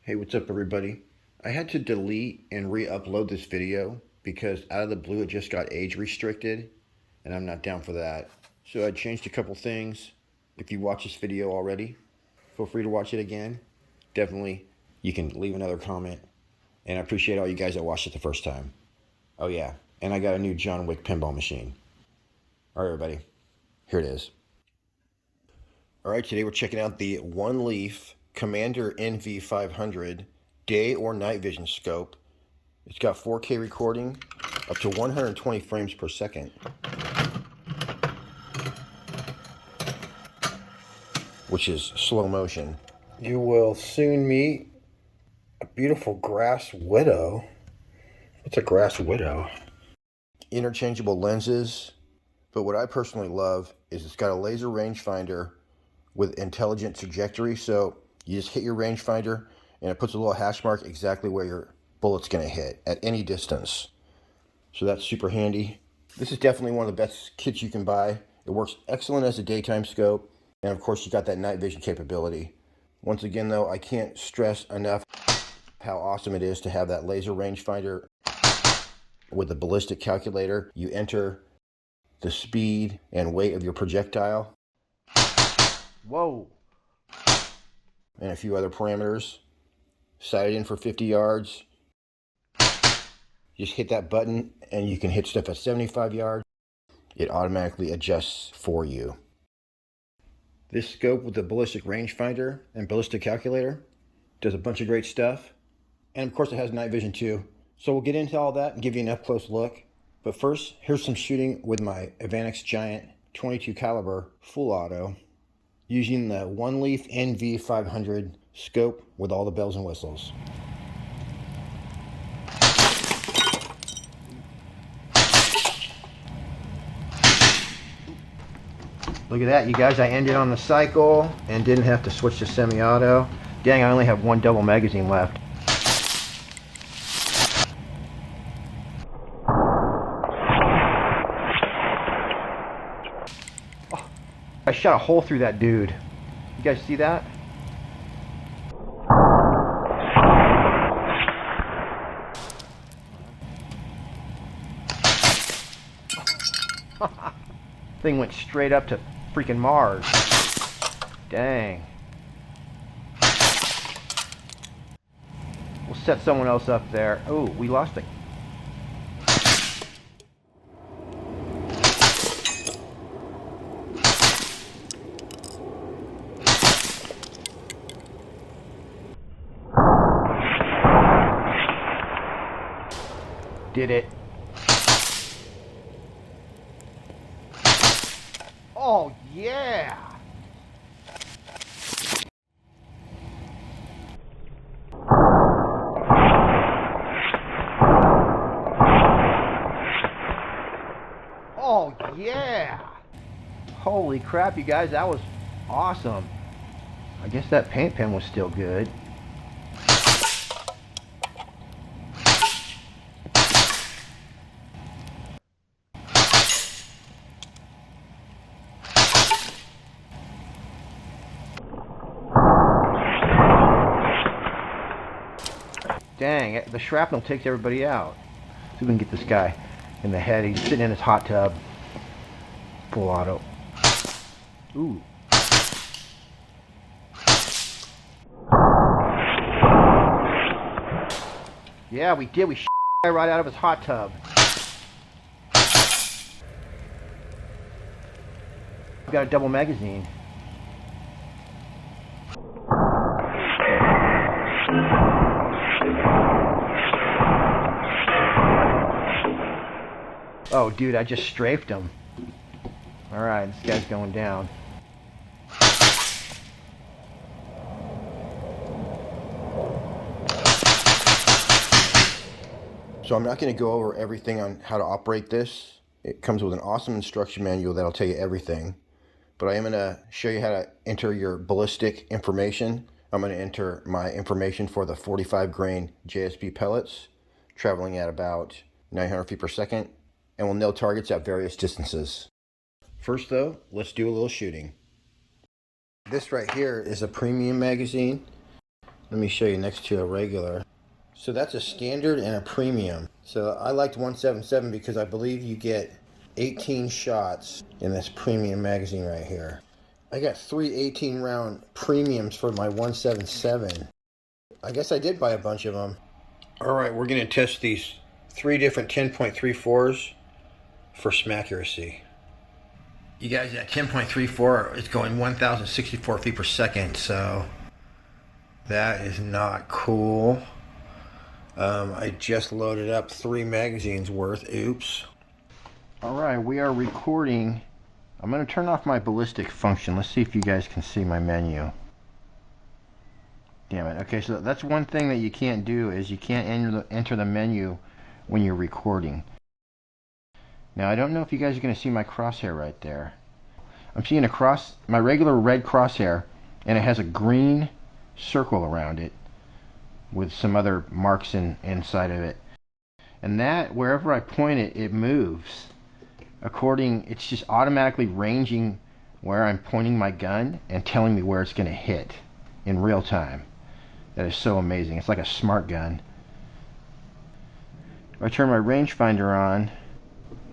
Hey, what's up everybody? I had to delete and re-upload this video because out of the blue it just got age restricted and I'm not down for that. So I changed a couple things. If you watch this video already, feel free to watch it again. Definitely, you can leave another comment. And I appreciate all you guys that watched it the first time. Oh yeah, and I got a new John Wick pinball machine. All right everybody, here it is. All right, today we're checking out the OneLeaf NV500 day or night vision scope. It's got 4K recording up to 120 frames per second, which is slow motion. You will soon meet a beautiful grass widow. What's a grass widow? Interchangeable lenses, but what I personally love is it's got a laser rangefinder with intelligent trajectory. So you just hit your rangefinder and it puts a little hash mark exactly where your bullet's going to hit at any distance. So that's super handy. This is definitely one of the best kits you can buy. It works excellent as a daytime scope, and of course you got that night vision capability. Once again though, I can't stress enough how awesome it is to have that laser rangefinder with the ballistic calculator. You enter the speed and weight of your projectile. Whoa! And a few other parameters. Sight in for 50 yards. Just hit that button and you can hit stuff at 75 yards. It automatically adjusts for you. This scope with the ballistic rangefinder and ballistic calculator does a bunch of great stuff. And of course it has night vision too. So we'll get into all that and give you an up close look. But first, here's some shooting with my Advanix Giant 22 caliber full auto using the OneLeaf NV500 scope with all the bells and whistles. Look at that, you guys. I ended on the cycle and didn't have to switch to semi-auto. Dang, I only have one double magazine left. Oh, I shot a hole through that dude. You guys see that? Thing went straight up to freaking Mars. Dang. We'll set someone else up there. Oh, we lost it. Did it. Oh, yeah! Oh, yeah! Holy crap, you guys, that was awesome. I guess that paint pen was still good. Dang, the shrapnel takes everybody out. See if we can get this guy in the head. He's sitting in his hot tub. Full auto. Ooh. Yeah, we did. We shot the guy right out of his hot tub. We got a double magazine. Oh, dude, I just strafed him. Alright, this guy's going down. So I'm not going to go over everything on how to operate this. It comes with an awesome instruction manual that'll tell you everything. But I am going to show you how to enter your ballistic information. I'm going to enter my information for the 45 grain JSP pellets, traveling at about 900 feet per second. And we'll nail targets at various distances. First though, let's do a little shooting. This right here is a premium magazine. Let me show you next to a regular. So that's a standard and a premium. So I liked 177 because I believe you get 18 shots in this premium magazine right here. I got 3 18-round premiums for my 177. I guess I did buy a bunch of them. Alright, we're going to test these 3 different 10.34s for some accuracy. You guys, that 10.34 is going 1,064 feet per second, so that is not cool. I just loaded up 3 magazines worth. Oops. Alright, we are recording. I'm going to turn off my ballistic function. Let's see if you guys can see my menu. Damn it. Okay, so that's one thing that you can't do, is you can't enter the menu when you're recording. Now, I don't know if you guys are going to see my crosshair right there. I'm seeing my regular red crosshair, and it has a green circle around it with some other marks inside of it. And that, wherever I point it, it moves. It's just automatically ranging where I'm pointing my gun and telling me where it's going to hit in real time. That is so amazing. It's like a smart gun. If I turn my rangefinder on,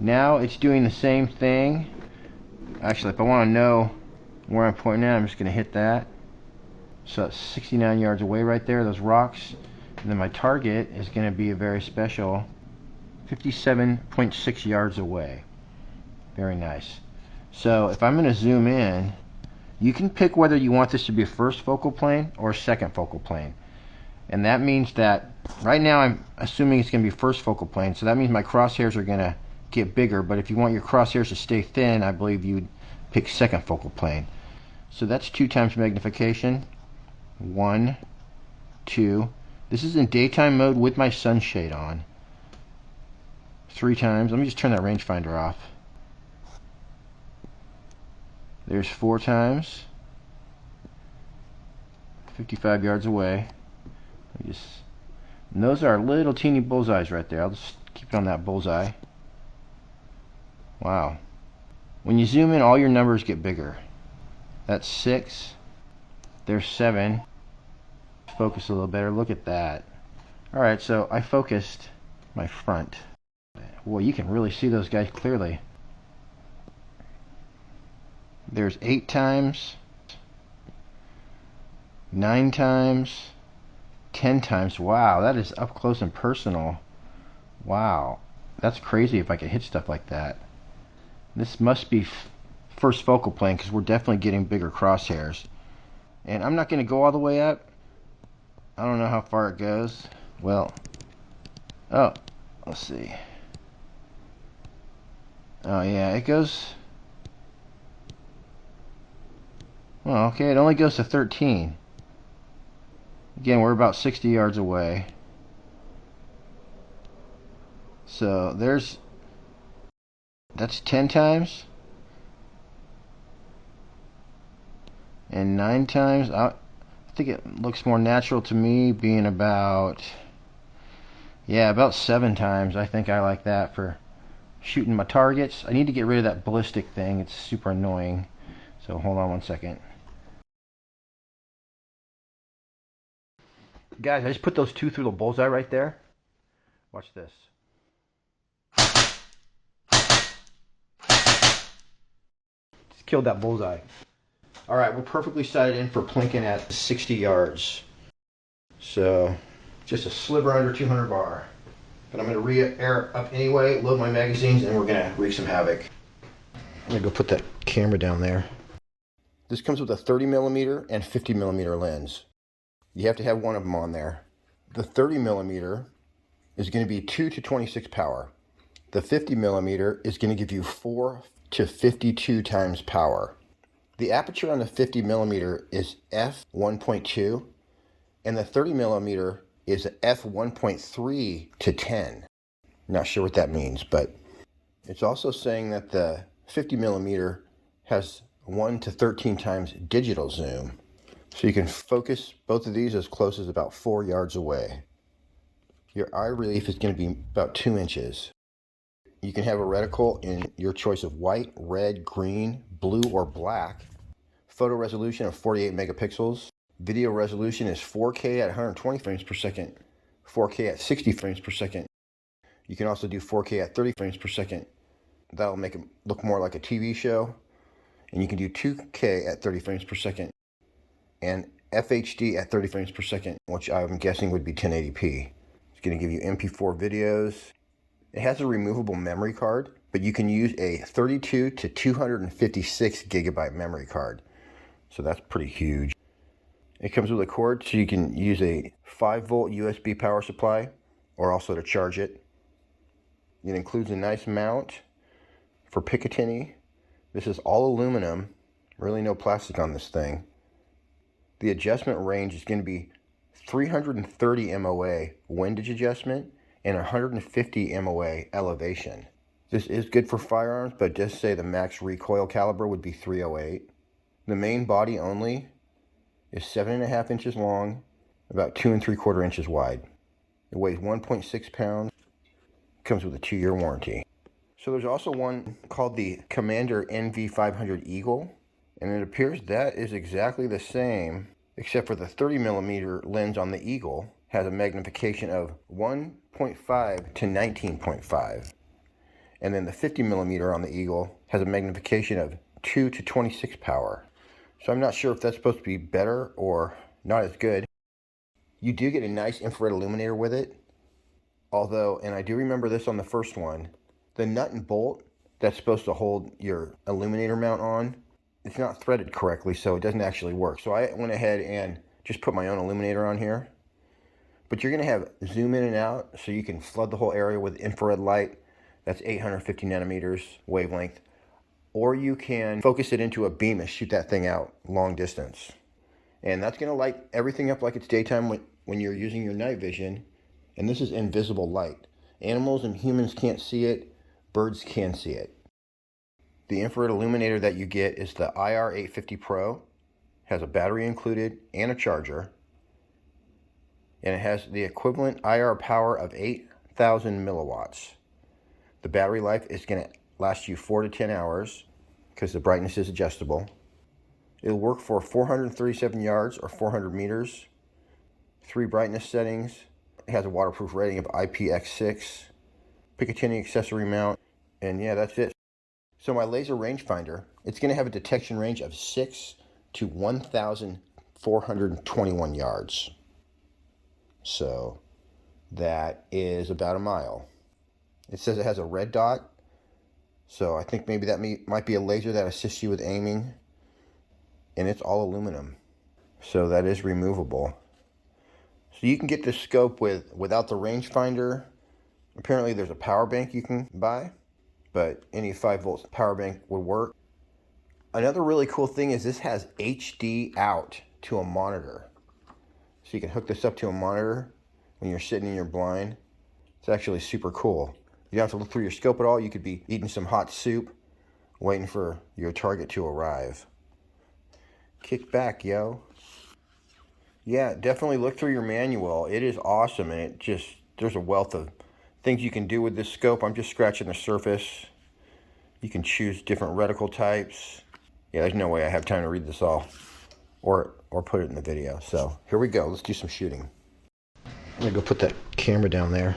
now it's doing the same thing. Actually, if I want to know where I'm pointing at, I'm just going to hit that. So it's 69 yards away right there, those rocks. And then my target is going to be a very special 57.6 yards away. Very nice. So if I'm going to zoom in, you can pick whether you want this to be a first focal plane or a second focal plane. And that means that right now I'm assuming it's going to be first focal plane, so that means my crosshairs are going to get bigger. But if you want your crosshairs to stay thin, I believe you'd pick second focal plane. So that's 2 times magnification. 1, 2. This is in daytime mode with my sunshade on. 3 times. Let me just turn that rangefinder off. There's 4 times. 55 yards away. And those are little teeny bullseyes right there. I'll just keep it on that bullseye. Wow. When you zoom in, all your numbers get bigger. That's 6. There's 7. Focus a little better. Look at that. Alright, so I focused my front. Well, you can really see those guys clearly. There's 8 times, 9 times, 10 times. Wow, that is up close and personal. Wow, that's crazy if I could hit stuff like that. This must be first focal plane, because we're definitely getting bigger crosshairs. And I'm not going to go all the way up. I don't know how far it goes. Well, oh, let's see. Oh yeah, it goes. Well, okay, it only goes to 13. Again, we're about 60 yards away. So that's 10 times. And 9 times. I think it looks more natural to me being about 7 times. I think I like that for shooting my targets. I need to get rid of that ballistic thing. It's super annoying. So hold on one second. Guys, I just put those 2 through the bullseye right there. Watch this. Just killed that bullseye. Alright, we're perfectly sighted in for plinking at 60 yards. So, just a sliver under 200 bar. But I'm going to re-air up anyway, load my magazines, and we're going to wreak some havoc. I'm going to go put that camera down there. This comes with a 30mm and 50mm lens. You have to have one of them on there. The 30mm is going to be 2 to 26 power. The 50mm is going to give you 4 to 52 times power. The aperture on the 50mm is f1.2, and the 30mm is f1.3 to 10. Not sure what that means, but it's also saying that the 50mm has 1 to 13 times digital zoom. So you can focus both of these as close as about 4 yards away. Your eye relief is going to be about 2 inches. You can have a reticle in your choice of white, red, green, blue, or black. Photo resolution of 48 megapixels. Video resolution is 4K at 120 frames per second, 4K at 60 frames per second. You can also do 4K at 30 frames per second. That'll make it look more like a TV show. And you can do 2K at 30 frames per second and FHD at 30 frames per second, which I'm guessing would be 1080p. It's going to give you MP4 videos. It has a removable memory card, but you can use a 32 to 256 gigabyte memory card. So that's pretty huge. It comes with a cord, so you can use a 5-volt USB power supply or also to charge it. It includes a nice mount for Picatinny. This is all aluminum, really no plastic on this thing. The adjustment range is going to be 330 MOA windage adjustment and 150 MOA elevation. This is good for firearms, but just say the max recoil caliber would be 308. The main body only is 7.5 inches long, about 2 3/4 inches wide. It weighs 1.6 pounds, comes with a 2-year warranty. So there's also one called the Commander NV500 Eagle, and it appears that is exactly the same, except for the 30mm lens on the Eagle has a magnification of 1.5 to 19.5. And then the 50mm on the Eagle has a magnification of 2 to 26 power. So I'm not sure if that's supposed to be better or not as good. You do get a nice infrared illuminator with it. Although, and I do remember this on the first one, the nut and bolt that's supposed to hold your illuminator mount on, it's not threaded correctly, so it doesn't actually work. So I went ahead and just put my own illuminator on here. But you're going to have zoom in and out, so you can flood the whole area with infrared light. That's 850 nanometers wavelength. Or you can focus it into a beam and shoot that thing out long distance. And that's going to light everything up like it's daytime when you're using your night vision. And this is invisible light. Animals and humans can't see it. Birds can see it. The infrared illuminator that you get is the IR850 Pro. Has a battery included and a charger. And it has the equivalent IR power of 8,000 milliwatts. The battery life is going to last you 4 to 10 hours because the brightness is adjustable. It'll work for 437 yards or 400 meters. 3 brightness settings. It has a waterproof rating of IPX6. Picatinny accessory mount. And yeah, that's it. So my laser rangefinder, it's going to have a detection range of 6 to 1,421 yards. So that is about a mile. It says it has a red dot. So I think maybe that might be a laser that assists you with aiming. And it's all aluminum. So that is removable. So you can get this scope without the rangefinder. Apparently there's a power bank you can buy, but any 5-volt power bank would work. Another really cool thing is this has HD out to a monitor. So you can hook this up to a monitor when you're sitting in your blind. It's actually super cool. You don't have to look through your scope at all. You could be eating some hot soup, waiting for your target to arrive. Kick back, yo. Yeah, definitely look through your manual. It is awesome, and there's a wealth of things you can do with this scope. I'm just scratching the surface. You can choose different reticle types. Yeah, there's no way I have time to read this all or put it in the video. So here we go. Let's do some shooting. I'm gonna go put that camera down there.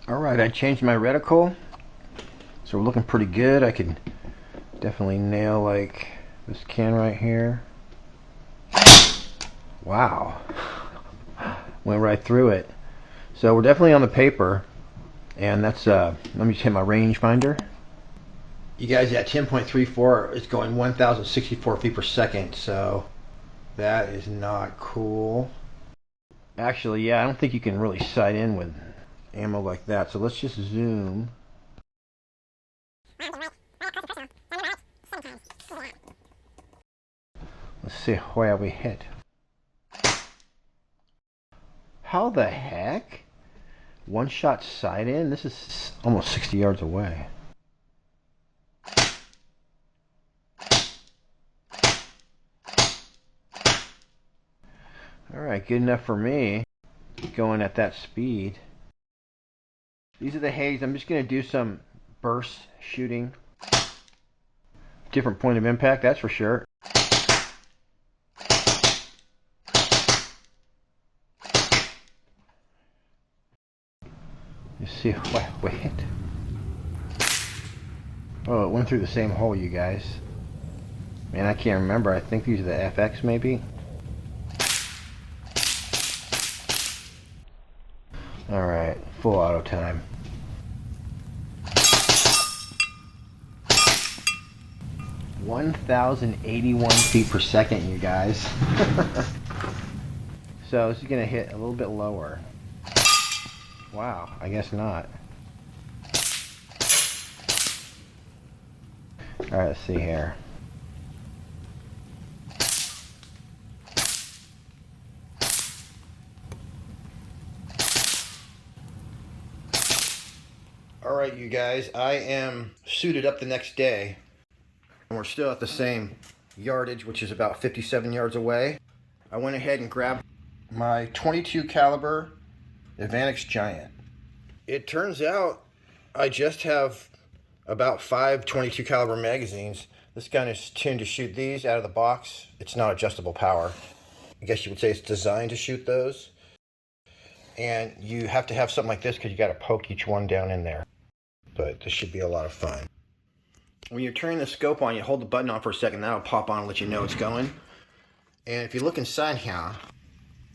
Alright, I changed my reticle, so we're looking pretty good. I can definitely nail like this can right here. Wow, went right through it. So we're definitely on the paper, and that's let me just hit my rangefinder. You guys, at 10.34 it's going 1,064 feet per second, so that is not cool. Actually, yeah, I don't think you can really sight in with ammo like that, so let's just zoom. Let's see where we hit. How the heck? One shot sight in. This is almost 60 yards away. Alright, good enough for me. Going at that speed. These are the haze. I'm just going to do some burst shooting. Different point of impact, that's for sure. You see, wait. Oh, it went through the same hole, you guys. Man, I can't remember. I think these are the FX, maybe. Alright, full auto time. (1,081 feet per second, you guys. So this is going to hit a little bit lower. Wow, I guess not. Alright, let's see here. Alright, you guys, I am suited up the next day. And we're still at the same yardage, which is about 57 yards away. I went ahead and grabbed my .22 caliber Advantage Giant. It turns out I just have about 5 .22 caliber magazines. This gun is tuned to shoot these out of the box. It's not adjustable power. I guess you would say it's designed to shoot those. And you have to have something like this because you got to poke each one down in there. But this should be a lot of fun. When you're turning the scope on, you hold the button on for a second. That'll pop on and let you know it's going. And if you look inside here,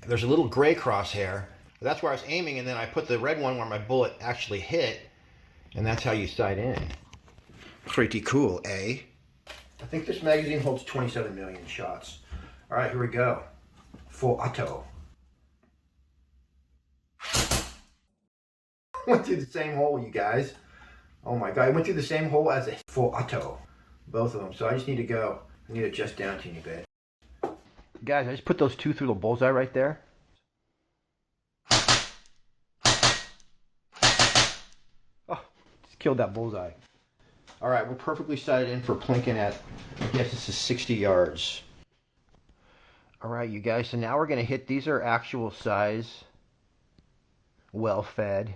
there's a little gray crosshair. That's where I was aiming, and then I put the red one where my bullet actually hit, and that's how you sight in. Pretty cool, eh? I think this magazine holds 27 million shots. All right, here we go. Full auto. Went through the same hole, you guys. Oh my god, I went through the same hole as a full auto. Both of them. So I just need to go. I need to adjust down a teeny bit. Guys, I just put those two through the bullseye right there. Oh, just killed that bullseye. Alright, we're perfectly sighted in for plinking at, I guess this is 60 yards. Alright, you guys, so now we're going to hit, these are actual size, well fed.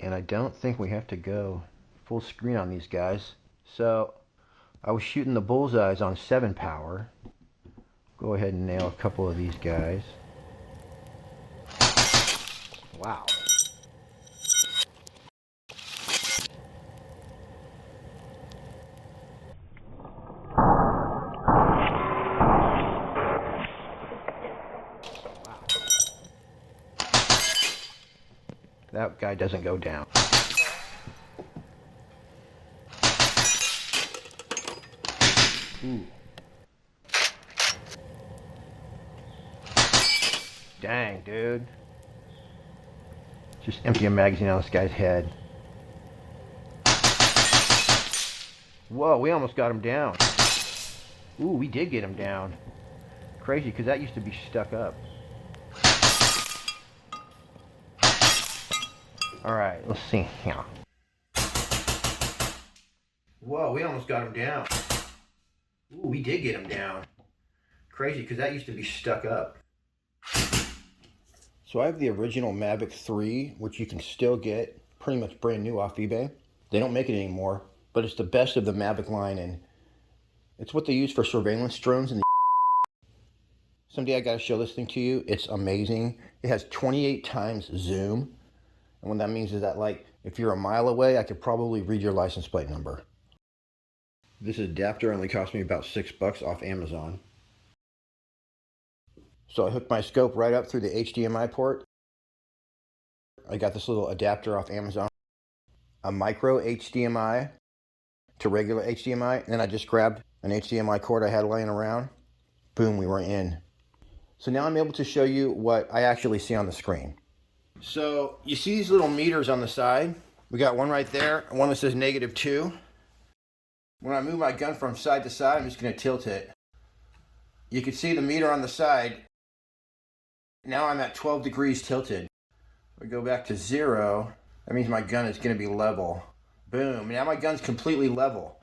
And I don't think we have to go full screen on these guys. So I was shooting the bullseyes on 7 power. Go ahead and nail a couple of these guys. Wow. That guy doesn't go down. Ooh. Dang, dude. Just empty a magazine on this guy's head. Whoa, we almost got him down. Ooh, we did get him down. Crazy, because that used to be stuck up. Alright, let's see here. Whoa, we almost got him down. Ooh, we did get him down. Crazy, because that used to be stuck up. So I have the original Mavic 3, which you can still get pretty much brand new off eBay. They don't make it anymore, but it's the best of the Mavic line, and it's what they use for surveillance drones. And someday I got to show this thing to you. It's amazing. It has 28 times zoom. And what that means is that, like, if you're a mile away, I could probably read your license plate number. This adapter only cost me about $6 off Amazon. So I hooked my scope right up through the HDMI port. I got this little adapter off Amazon. A micro HDMI to regular HDMI. And then I just grabbed an HDMI cord I had laying around. Boom, we were in. So now I'm able to show you what I actually see on the screen. So you see these little meters on the side? We got one right there, and one that says -2. When I move my gun from side to side, I'm just going to tilt it. You can see the meter on the side. Now I'm at 12 degrees tilted. We go back to 0. That means my gun is going to be level. Boom. Now my gun's completely level.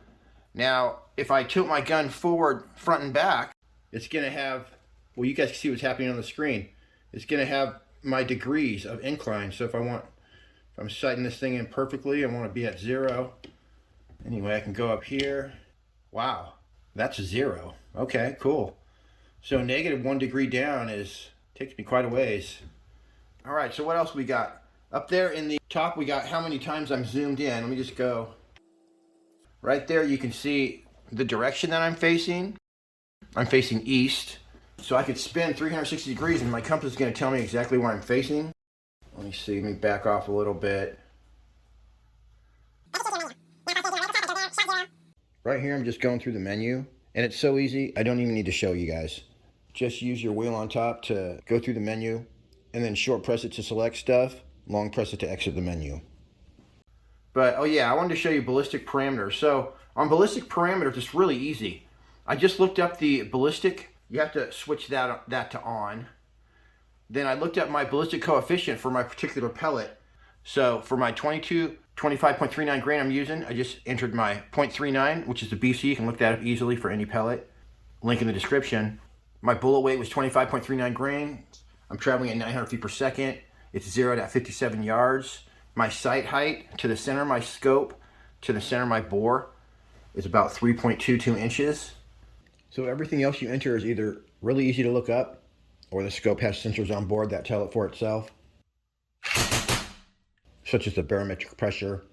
Now, if I tilt my gun forward, front and back, it's going to have, well, you guys can see what's happening on the screen. It's going to have my degrees of incline. So if I'm sighting this thing in perfectly, I want to be at 0. Anyway, I can go up here. Wow, that's 0. Okay, cool. So -1 degree down takes me quite a ways. All right, so what else we got? Up there in the top, we got how many times I'm zoomed in. Let me just go. Right there, you can see the direction that I'm facing. I'm facing east. So I could spin 360 degrees and my compass is going to tell me exactly where I'm facing. Let me see, let me back off a little bit. Right here, I'm just going through the menu. And it's so easy, I don't even need to show you guys. Just use your wheel on top to go through the menu, and then short press it to select stuff, long press it to exit the menu. But, oh yeah, I wanted to show you ballistic parameters. So, on ballistic parameters, it's really easy. I just looked up the ballistic. You have to switch that to on. Then I looked up my ballistic coefficient for my particular pellet. So, for my 25.39 grain I'm using, I just entered my 0.39, which is the BC. You can look that up easily for any pellet. Link in the description. My bullet weight was 25.39 grain. I'm traveling at 900 feet per second. It's zeroed at 57 yards. My sight height to the center of my scope to the center of my bore is about 3.22 inches. So everything else you enter is either really easy to look up, or the scope has sensors on board that tell it for itself, such as the barometric pressure.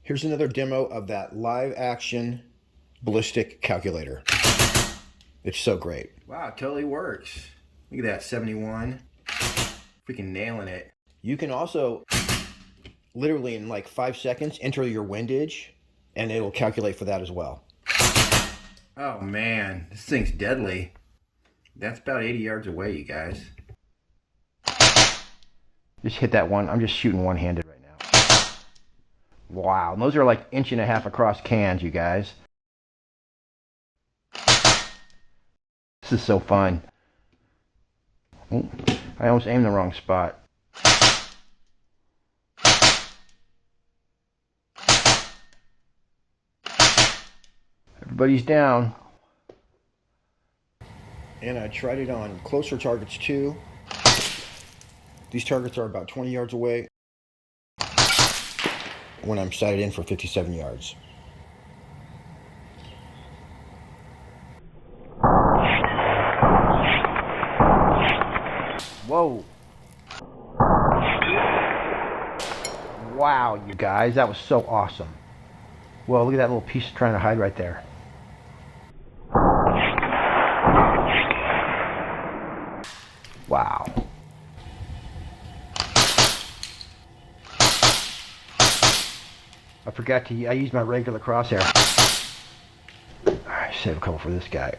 Here's another demo of that live action ballistic calculator. It's so great. Wow, it totally works. Look at that, 71. Freaking nailing it. You can also, literally in like 5 seconds, enter your windage, and it'll calculate for that as well. Oh man, this thing's deadly. That's about 80 yards away, you guys. Just hit that one. I'm just shooting one-handed right now. Wow, and those are like 1.5 inches across cans, you guys. This is so fun. Oh, I almost aimed the wrong spot. Everybody's down. And I tried it on closer targets too. These targets are about 20 yards away when I'm sighted in for 57 yards. Whoa. Wow, you guys, that was so awesome. Whoa, look at that little piece trying to hide right there. Wow. I forgot to, I used my regular crosshair. I save a couple for this guy.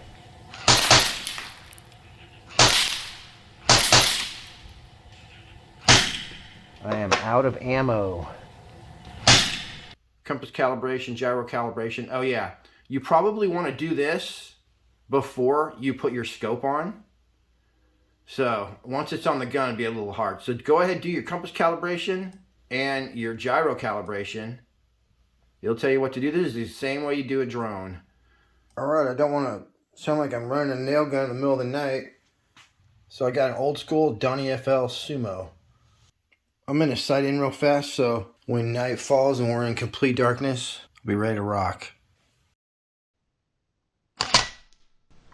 I am out of ammo. Compass calibration, gyro calibration. Oh yeah, you probably want to do this before you put your scope on. So once it's on the gun, it'll be a little hard. So go ahead and do your compass calibration and your gyro calibration. It'll tell you what to do. This is the same way you do a drone. All right, I don't want to sound like I'm running a nail gun in the middle of the night. So I got an old school Donnie FL Sumo. I'm going to sight in real fast, so when night falls and we're in complete darkness, I'll be ready to rock.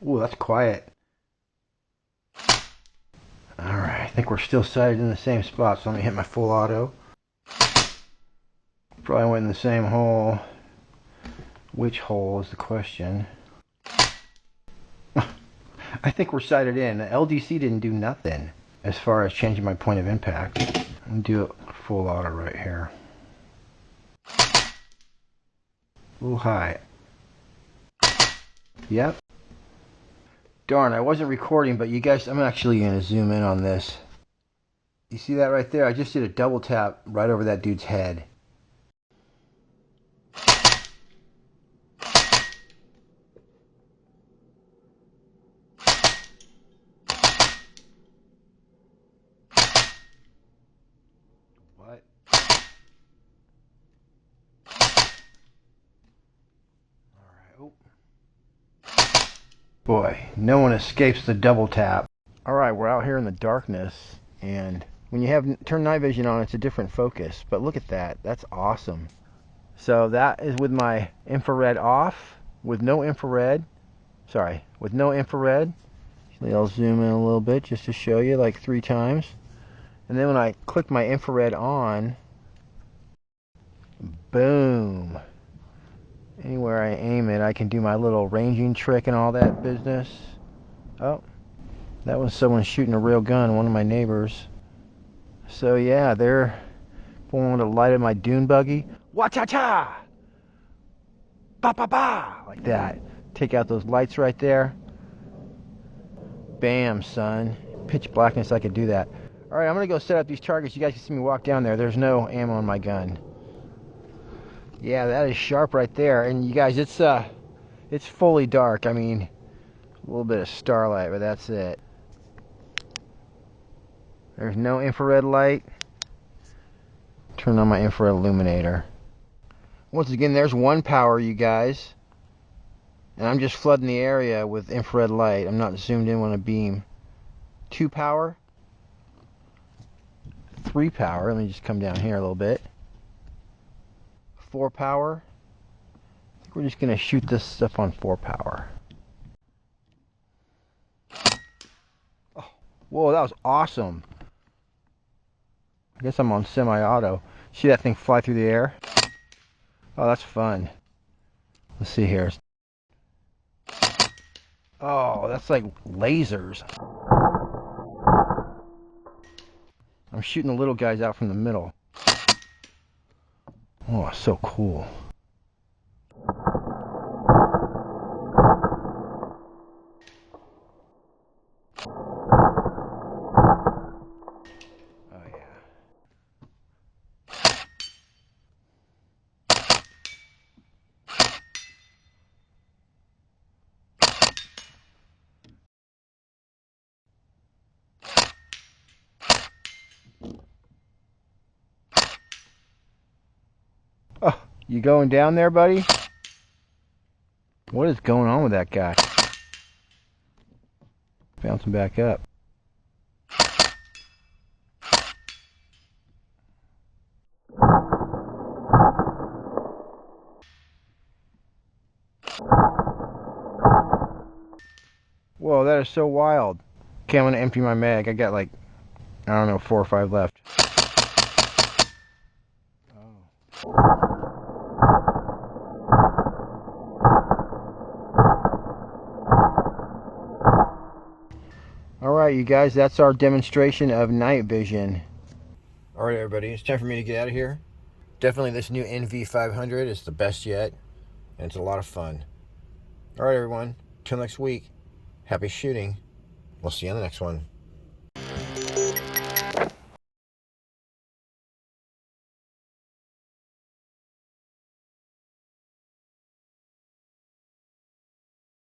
Ooh, that's quiet. Alright, I think we're still sighted in the same spot, so let me hit my full auto. Probably went in the same hole. Which hole is the question? I think we're sighted in. The LDC didn't do nothing as far as changing my point of impact. I'm going to do it full auto right here. A little high. Yep. Darn, I wasn't recording, but you guys, I'm actually going to zoom in on this. You see that right there? I just did a double tap right over that dude's head. Boy, no one escapes the double tap. Alright, we're out here in the darkness, and when you have turn night vision on, it's a different focus. But look at that. That's awesome. So that is with my infrared off, with no infrared. Sorry, with no infrared. I'll zoom in a little bit just to show you, like 3 times. And then when I click my infrared on, boom. Anywhere I aim it, I can do my little ranging trick and all that business. Oh, that was someone shooting a real gun, one of my neighbors. So yeah, they're pulling the light of my dune buggy. Wa-cha-cha! Ba-ba-ba! Like that. Take out those lights right there. Bam, son. Pitch blackness, I could do that. Alright, I'm going to go set up these targets. You guys can see me walk down there. There's no ammo on my gun. Yeah, that is sharp right there. And you guys, it's fully dark. I mean, a little bit of starlight, but that's it. There's no infrared light. Turn on my infrared illuminator. Once again, there's 1 power, you guys. And I'm just flooding the area with infrared light. I'm not zoomed in on a beam. 2 power. 3 power. Let me just come down here a little bit. 4 power. I think we're just going to shoot this stuff on 4 power. Oh, whoa, that was awesome. I guess I'm on semi-auto. See that thing fly through the air? Oh, that's fun. Let's see here. Oh, that's like lasers. I'm shooting the little guys out from the middle. Oh, so cool. Oh, yeah. Oh, you going down there, buddy? What is going on with that guy? Bouncing back up. Whoa, that is so wild. Okay, I'm gonna empty my mag. I got like, I don't know, 4 or 5 left. Alright, you guys, that's our demonstration of night vision. Alright, everybody, it's time for me to get out of here. Definitely this new NV500 is the best yet, and it's a lot of fun. Alright, everyone, till next week, happy shooting. We'll see you on the next one.